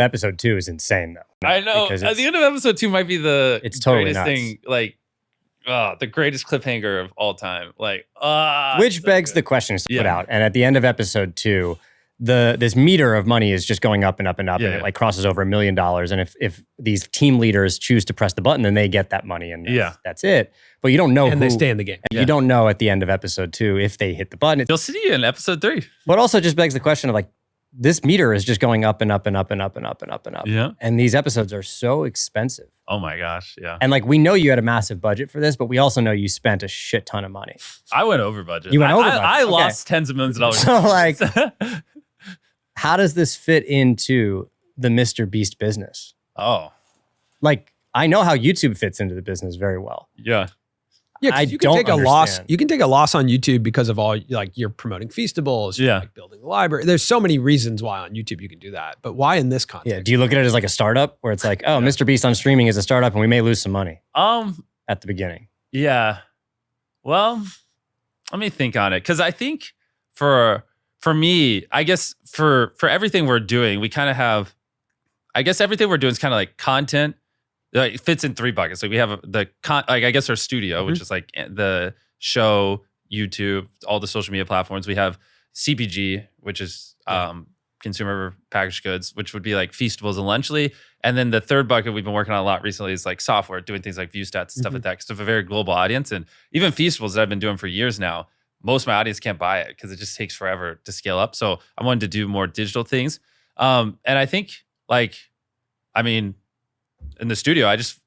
Episode 2 is insane, though. I know. At the end of episode 2 might be the totally greatest nuts. thing, like, the greatest cliffhanger of all time. Like, which begs the questions to put out. And at the end of episode 2, this meter of money is just going up and up and up, and it like crosses over $1 million. And if these team leaders choose to press the button, then they get that money, and that's it. But you don't know and they stay in the game. You don't know at the end of episode 2 if they hit the button. You'll see in episode 3. But also just begs the question of like, this meter is just going up and up and up and up and up and up and up. Yeah. And these episodes are so expensive. Oh my gosh, yeah. And like, we know you had a massive budget for this, but we also know you spent a shit ton of money. I went over budget. You went over budget. I lost tens of millions of dollars. So like, how does this fit into the Mr. Beast business? Oh. Like, I know how YouTube fits into the business very well. Yeah. Yeah, you can take a loss. You can take a loss on YouTube because of all, like, you're promoting Feastables, you're like building the library. There's so many reasons why on YouTube you can do that. But why in this context? Yeah. Do you look at it as like a startup where it's like, oh, Mr. Beast on streaming is a startup and we may lose some money at the beginning? Yeah. Well, let me think on it. Because I think for me, I guess for everything we're doing, we kind of have, I guess everything we're doing is kind of like content. Like, it fits in 3 buckets. Like we have I guess our studio, which is like the show, YouTube, all the social media platforms. We have CPG, which is consumer packaged goods, which would be like Feastables and Lunchly. And then the third bucket we've been working on a lot recently is like software, doing things like view stats and stuff like that. Because we have a very global audience. And even Feastables that I've been doing for years now, most of my audience can't buy it because it just takes forever to scale up. So I wanted to do more digital things. And I think in the studio, I just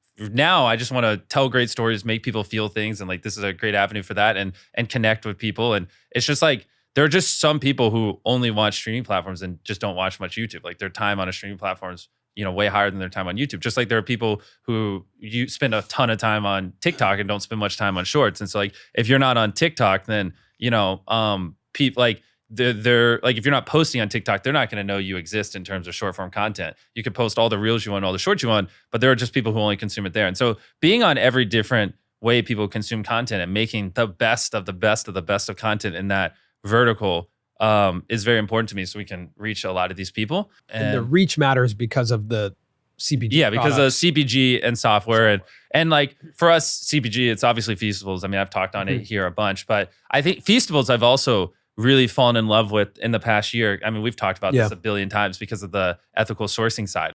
want to tell great stories, make people feel things. And like, this is a great avenue for that and connect with people. And it's just like, there are just some people who only watch streaming platforms and just don't watch much YouTube. Like, their time on a streaming platform is, way higher than their time on YouTube. Just like there are people who you spend a ton of time on TikTok and don't spend much time on shorts. And so like, if you're not on TikTok, then, people like, they're like, if you're not posting on TikTok, they're not going to know you exist in terms of short form content. You could post all the reels you want, all the shorts you want, but there are just people who only consume it there. And so being on every different way people consume content and making the best of the best of the best of content in that vertical is very important to me, so we can reach a lot of these people. And the reach matters because of the CPG. Yeah, because of CPG and software. And like, for us, CPG, it's obviously Feastables. I mean, I've talked on it here a bunch, but I think Feastables I've also really fallen in love with in the past year. I mean, we've talked about this a billion times because of the ethical sourcing side.